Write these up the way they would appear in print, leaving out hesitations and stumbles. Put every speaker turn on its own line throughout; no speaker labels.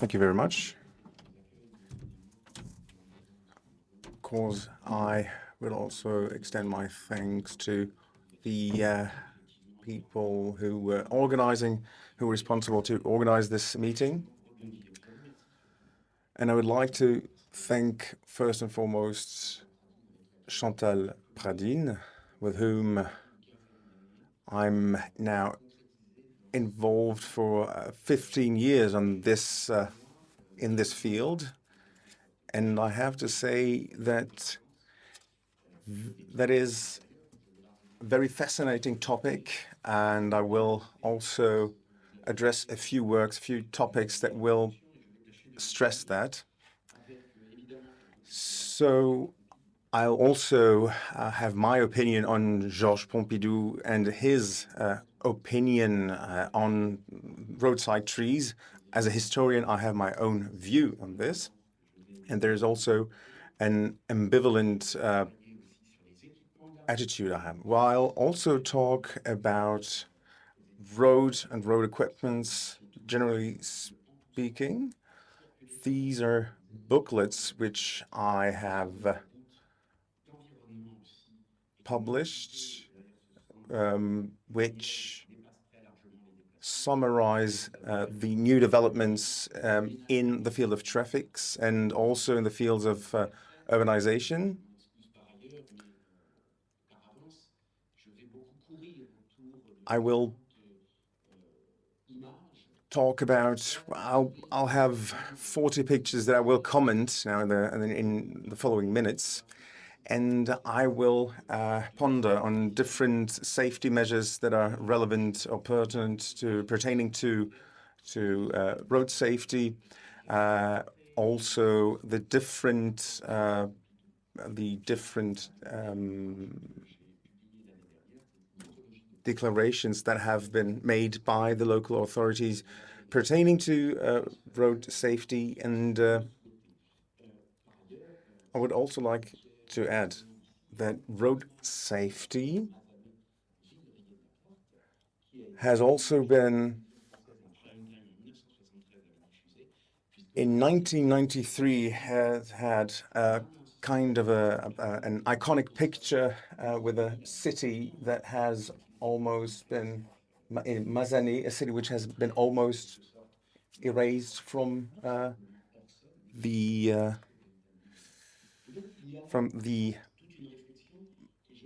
Thank you very much. Of course, I will also extend my thanks to the people who were responsible to organize this meeting. And I would like to thank first and foremost Chantal Pradine, with whom I'm now involved for 15 years on this in this field. And I have to say that that is a very fascinating topic, and I will also address a few topics that will stress that. So I'll also have my opinion on Georges Pompidou and his opinion on roadside trees. As a historian, I have my own view on this. And there's also an ambivalent attitude I have. Well, I'll also talk about road and road equipments, generally speaking. These are booklets which I have published, which summarize the new developments in the field of traffic and also in the fields of urbanization. I will talk about, I'll have 40 pictures that I will comment now in the following minutes. And I will ponder on different safety measures that are relevant or pertaining to road safety. Also, the different declarations that have been made by the local authorities pertaining to road safety. And I would also like to add that road safety has also been, in 1993, has had a kind of an iconic picture with a city that has almost been, in Mazani, a city which has been almost erased from the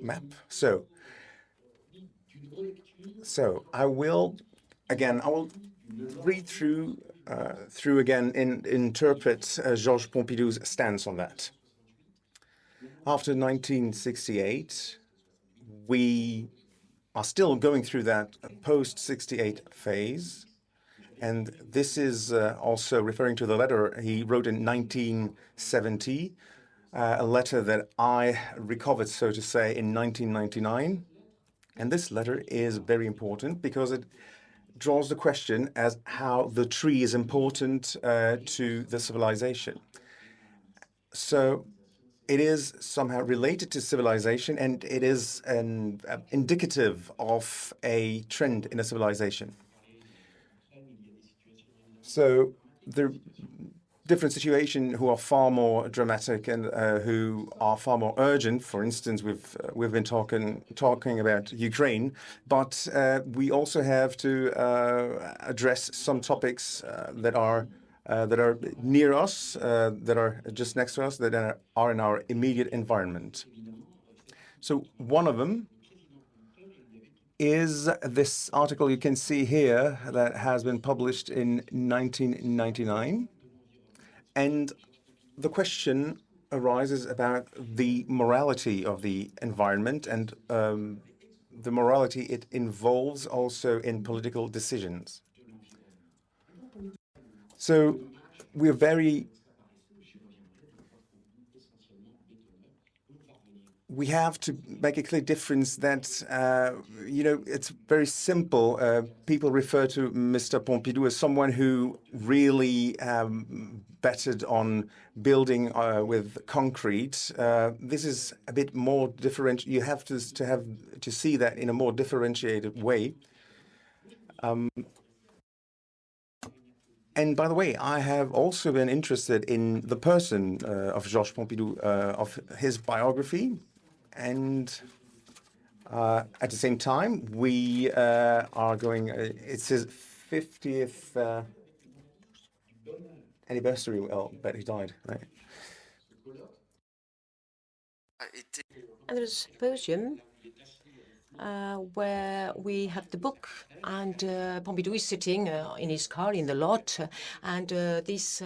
map. So I will read through again and interpret Georges Pompidou's stance on that. After 1968, we are still going through that post-68 phase. And this is also referring to the letter he wrote in 1970, a letter that I recovered, so to say, in 1999. And this letter is very important because it draws the question as how the tree is important to the civilization. So it is somehow related to civilization, and it is indicative of a trend in a civilization. So there different situations who are far more dramatic and who are far more urgent. For instance, we've been talking about Ukraine, but we also have to address some topics that are near us, that are just next to us, that are in our immediate environment. So one of them is this article you can see here that has been published in 1999. And the question arises about the morality of the environment and the morality it involves also in political decisions. So we're we have to make a clear difference that, it's very simple. People refer to Mr. Pompidou as someone who really betted on building with concrete. This is a bit more different. You have to see that in a more differentiated way. And by the way, I have also been interested in the person of Georges Pompidou, of his biography. And at the same time, we are going, it's his 50th anniversary. Well, but he died, right?
And there's a symposium where we have the book, and Pompidou is sitting in his car in the lot, and this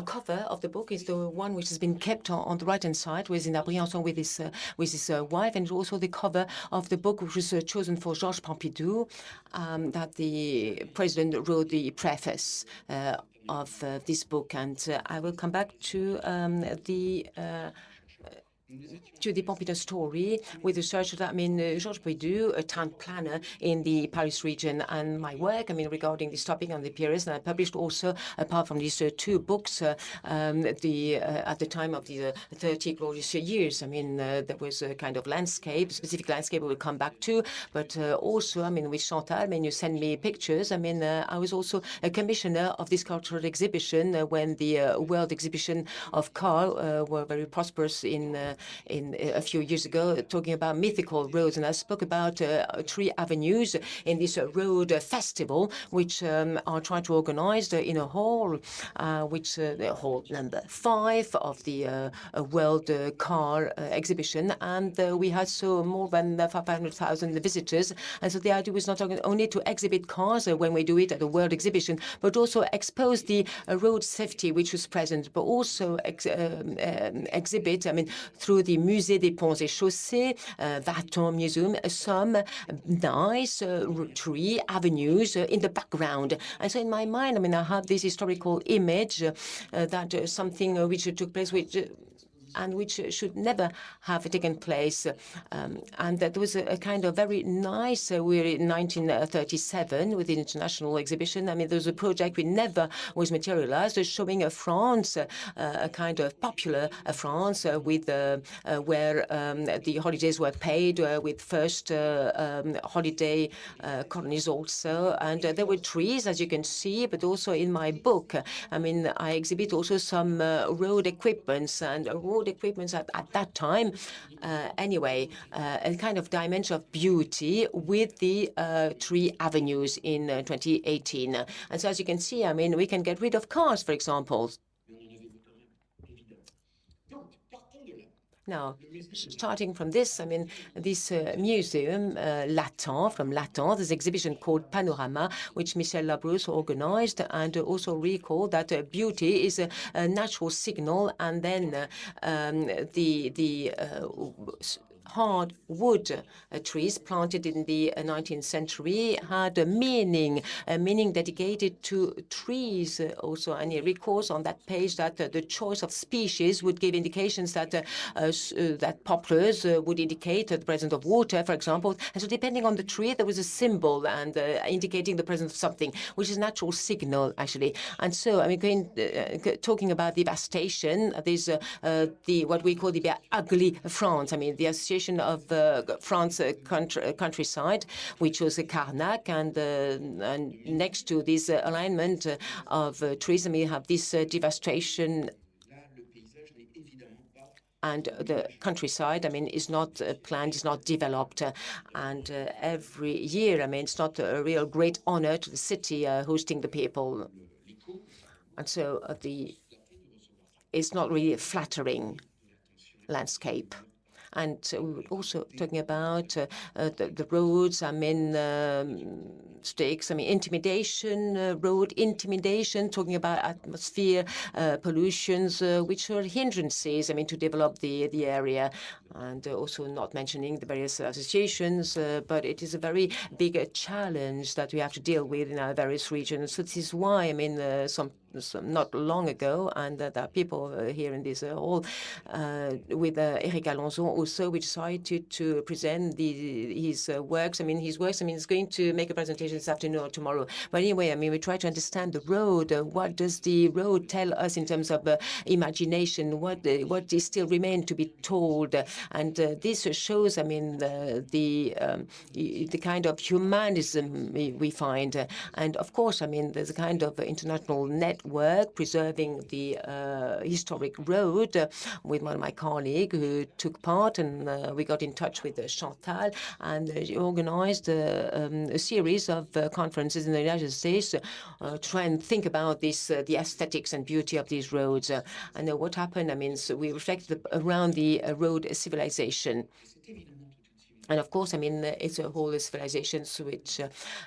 cover of the book is the one which has been kept on the right-hand side, with Briançon with his wife, and also the cover of the book which was chosen for Georges Pompidou, that the president wrote the preface of this book. And I will come back to the Pompidou story with research that, Georges Pompidou, a town planner in the Paris region, and my work, regarding this topic on the periods. And I published also, apart from these two books, at the time of the 30 glorious years. There was a kind of landscape, specific landscape we will come back to, but also, with Chantal, you send me pictures. I was also a commissioner of this cultural exhibition when the World Exhibition of Car were very prosperous in a few years ago, talking about mythical roads. And I spoke about 3 avenues in this road festival, which are trying to organize in a hall, which the hall number 5 of the World Car Exhibition. And we had more than 500,000 visitors. And so the idea was not only to exhibit cars when we do it at the World Exhibition, but also expose the road safety which was present, but also exhibit, through the Musée des Ponts et Chaussées, Vaton Museum, some nice 3 avenues in the background. And so in my mind, I have this historical image that something which took place, which should never have taken place. And that was a kind of very nice, we're in 1937 with the international exhibition. There was a project which never was materialized, showing a France, a kind of popular France, with where the holidays were paid with first holiday colonies also. And there were trees, as you can see, but also in my book, I exhibit also some road equipments, and road equipments at that time, anyway, a kind of dimension of beauty with the 3 avenues in 2018. And so as you can see, we can get rid of cars, for example. Now, starting from this, this museum, Latin, from Latin, there's an exhibition called Panorama, which Michel Labrousse organized, and also recalled that beauty is a natural signal, and then the hard wood trees planted in the 19th century had a meaning dedicated to trees also. And he recalls on that page that the choice of species would give indications that that poplars would indicate the presence of water, for example. And so depending on the tree, there was a symbol and indicating the presence of something, which is a natural signal, actually. And so, talking about devastation, there's what we call the ugly France. The association of France countryside, which was Carnac, and next to this alignment of trees, we have this devastation. And the countryside, is not planned, is not developed. And every year, it's not a real great honor to the city hosting the people. And so it's not really a flattering landscape. And we were also talking about the roads, stakes, intimidation, road intimidation, talking about atmosphere pollutions, which are hindrances, to develop the area. And also not mentioning the various associations, but it is a very big challenge that we have to deal with in our various regions. So this is why, some not long ago, and there are people here in this hall with Eric Alonso also, we decided to present his works. His works, he's going to make a presentation this afternoon or tomorrow. But anyway, we try to understand the road. What does the road tell us in terms of imagination? What is still remain to be told? And this shows, I mean, the kind of humanism we find. And of course, I mean, there's a kind of international network preserving the historic road with one of my colleagues who took part, and we got in touch with Chantal, and organized a series of conferences in the United States to try and think about this, the aesthetics and beauty of these roads. And what happened, I mean, so we reflected around the road civilization. And of course, I mean, it's a whole civilizations which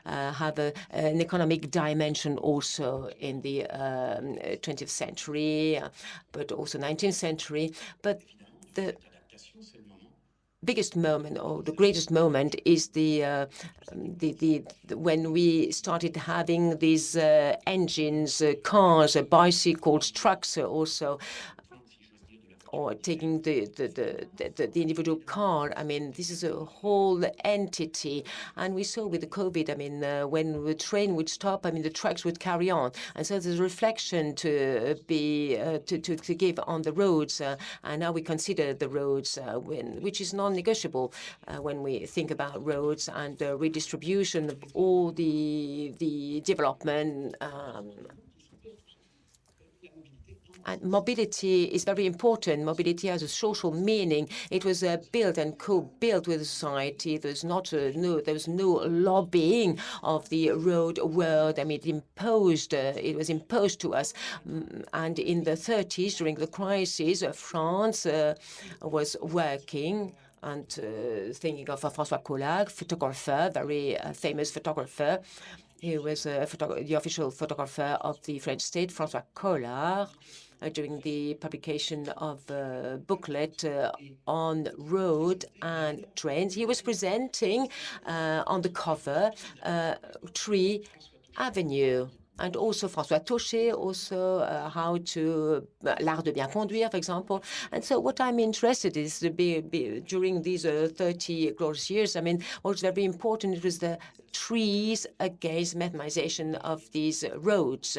have an economic dimension also in the 20th century, but also 19th century. But the biggest moment, or the greatest moment, is when we started having these engines, cars, bicycles, trucks also, or taking the individual car. I mean, this is a whole entity. And we saw with the COVID, I mean, when the train would stop, I mean, the trucks would carry on. And so there's a reflection to be to give on the roads. And now we consider the roads, which is non-negotiable when we think about roads and redistribution of all the development. And mobility is very important. Mobility has a social meaning. It was built and co-built with society. There was no lobbying of the road world. I mean, it was imposed to us. And in the 30s, during the crisis, France was working and thinking of François Collard, photographer, very famous photographer. He was the official photographer of the French state, François Collard, during the publication of a booklet on road and trains. He was presenting on the cover Tree Avenue. And also François Tauchet, also how to l'art de bien conduire, for example. And so what I'm interested is to be during these 30 glorious years, I mean, what's very important, it was the trees against mechanization of these roads.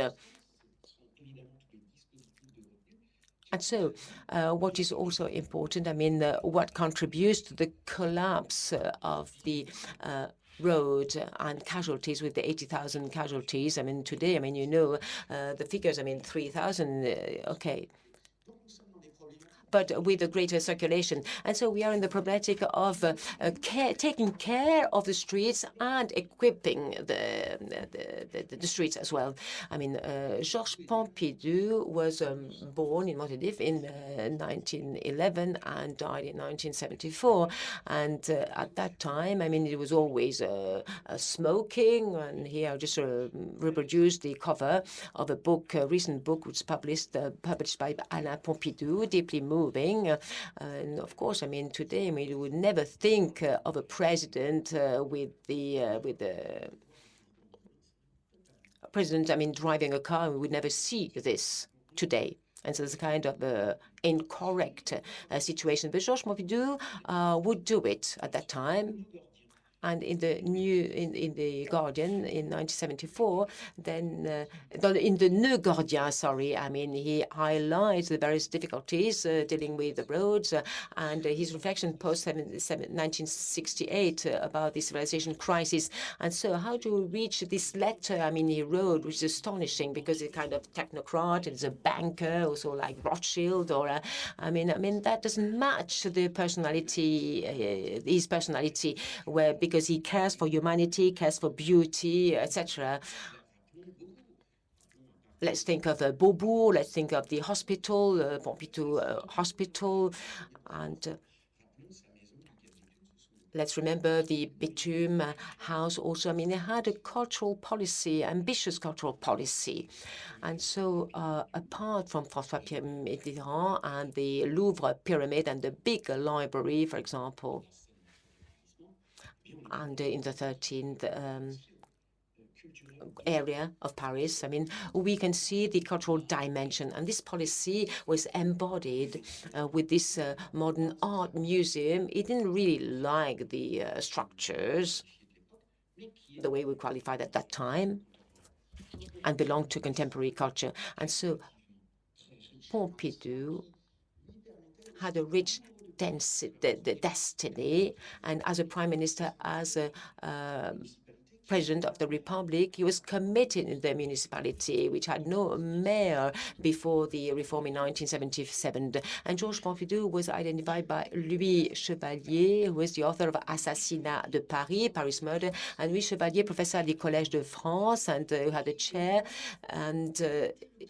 And so what is also important, I mean, what contributes to the collapse of the road and casualties, with the 80,000 casualties. I mean, today, I mean, you know, the figures, I mean, 3,000, okay, but with a greater circulation. And so we are in the problematic of taking care of the streets and equipping the streets as well. I mean, Georges Pompidou was born in Montedif in 1911 and died in 1974. And at that time, I mean, it was always smoking. And here I just reproduced the cover of a book, a recent book, which was published by Alain Pompidou, deeply moving. And of course, I mean, today, I mean, you would never think of a president with the president, I mean, driving a car. We would never see this today. And so it's a kind of incorrect situation. But Georges Pompidou would do it at that time. And in the Guardian in 1974, then in the Ne Gardien, sorry, I mean, he highlights the various difficulties dealing with the roads and his reflection post 1968 about the civilization crisis. And so, how to reach this letter? I mean, he wrote, which is astonishing because he's kind of technocrat, he's a banker, also like Rothschild, or I mean that doesn't match the personality, his personality, because he cares for humanity, cares for beauty, etc. Let's think of Beaubourg, let's think of the hospital, Pompidou Hospital, and let's remember the Bitume House also. I mean, they had a cultural policy, ambitious cultural policy. And so apart from François-Pierre Mitterrand and the Louvre Pyramid and the big library, for example, and in the 13th area of Paris, I mean, we can see the cultural dimension. And this policy was embodied with this modern art museum. It didn't really like the structures, the way we qualified at that time, and belonged to contemporary culture. And so Pompidou had a rich destiny. And as a prime minister, as a President of the Republic, he was committed in the municipality, which had no mayor before the reform in 1977. And Georges Pompidou was identified by Louis Chevalier, who is the author of Assassinat de Paris, Paris Murder, and Louis Chevalier, professor at the Collège de France, and who had a chair. And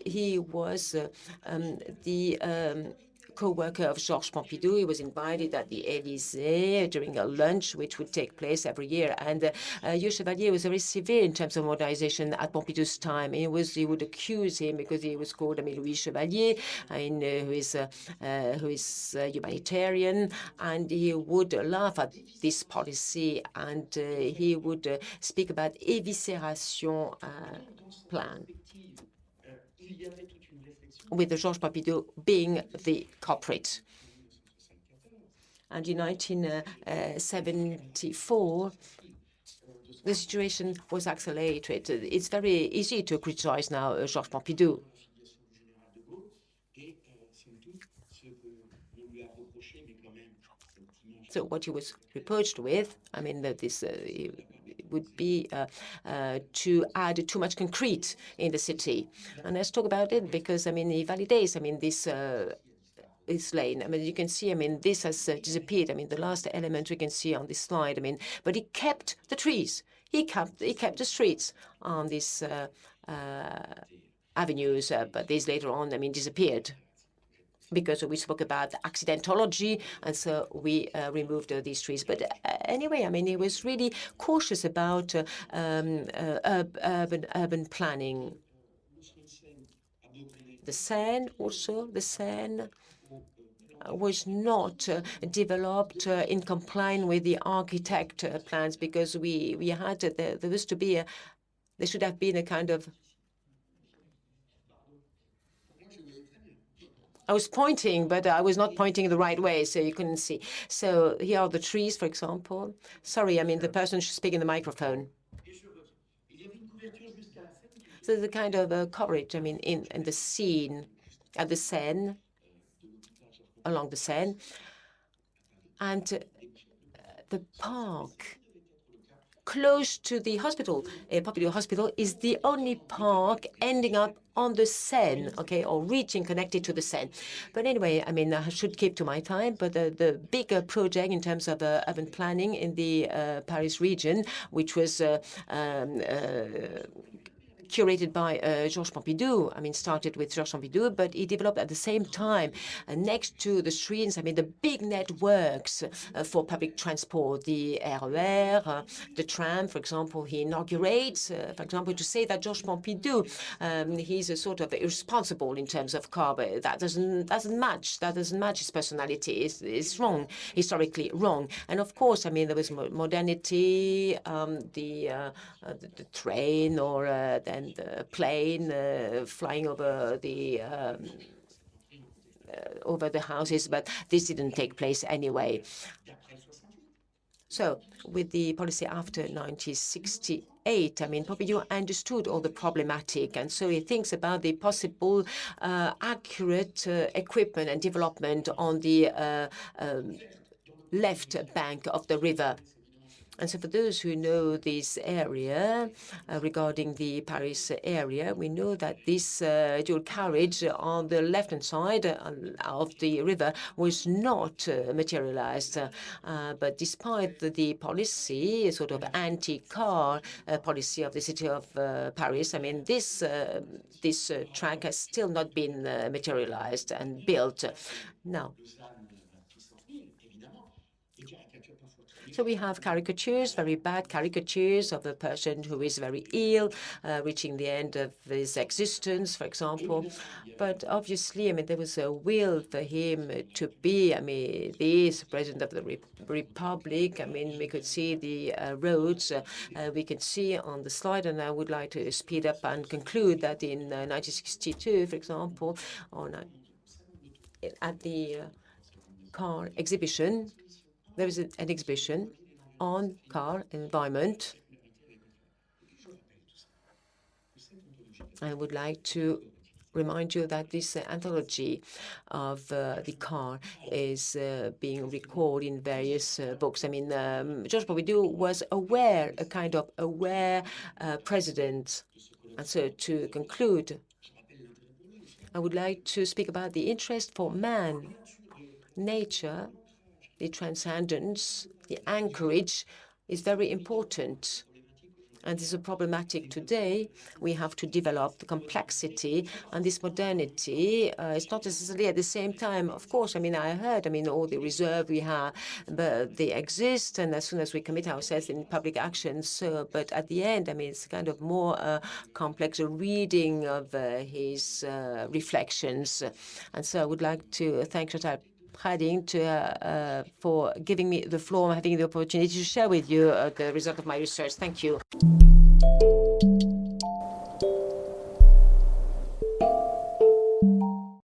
he was the co-worker of Georges Pompidou. He was invited at the Élysées during a lunch which would take place every year. And Louis Chevalier was very severe in terms of modernization at Pompidou's time. He would accuse him because he was called Louis Chevalier, who is humanitarian, and he would laugh at this policy, and he would speak about evisceration plan, with Georges Pompidou being the culprit. And in 1974, the situation was accelerated. It's very easy to criticize now Georges Pompidou. So what he was reproached with, I mean, that this would be to add too much concrete in the city. And let's talk about it because, I mean, he validates, I mean, this lane. I mean, you can see, I mean, this has disappeared. I mean, the last element we can see on this slide, I mean, but he kept the trees. He kept the streets on these avenues, but these later on, I mean, disappeared, because we spoke about accidentology, and so we removed these trees. But anyway, I mean, he was really cautious about urban planning. The Seine also, the Seine was not developed in compliance with the architect plans, because we had, there was to be there should have been a kind of, I was pointing, but I was not pointing the right way, so you couldn't see. So here are the trees, for example. Sorry, I mean, the person should speak in the microphone. So the kind of coverage, I mean, in the scene, at the Seine, along the Seine, and the park close to the hospital, Pompidou Hospital, is the only park ending up on the Seine, okay, or reaching connected to the Seine. But anyway, I mean, I should keep to my time, but the bigger project in terms of urban planning in the Paris region, which was curated by Georges Pompidou. I mean, started with Georges Pompidou, but he developed at the same time, next to the streets, I mean, the big networks for public transport, the RER, the tram, for example. He inaugurates, for example, to say that Georges Pompidou, he's a sort of irresponsible in terms of car, but that doesn't match. That doesn't match his personality. It's wrong, historically wrong. And of course, I mean, there was modernity, the train, or then the plane flying over the houses, but this didn't take place anyway. So with the policy after 1968, I mean, Pompidou understood all the problematic, and so he thinks about the possible accurate equipment and development on the left bank of the river. And so for those who know this area, regarding the Paris area, we know that this dual carriage on the left-hand side of the river was not materialized. But despite the policy, sort of anti-car policy of the city of Paris, I mean, this track has still not been materialized and built. Now, so we have caricatures, very bad caricatures of a person who is very ill, reaching the end of his existence, for example. But obviously, I mean, there was a will for him to be, I mean, this president of the Republic. I mean, we could see the roads we can see on the slide, and I would like to speed up and conclude that in 1962, for example, at the car exhibition, there was an exhibition on car environment. I would like to remind you that this anthology of the car is being recorded in various books. I mean, Georges Pompidou was aware, a kind of aware president. And so to conclude, I would like to speak about the interest for man, nature, the transcendence, the anchorage is very important. And this is problematic today. We have to develop the complexity, and this modernity is not necessarily at the same time. Of course, I mean, I heard, I mean, all the reserve we have, but they exist, and as soon as we commit ourselves in public actions, but at the end, I mean, it's kind of more complex reading of his reflections. And so I would like to thank Chantal Prading for giving me the floor and having the opportunity to share with you the result of my research. Thank you.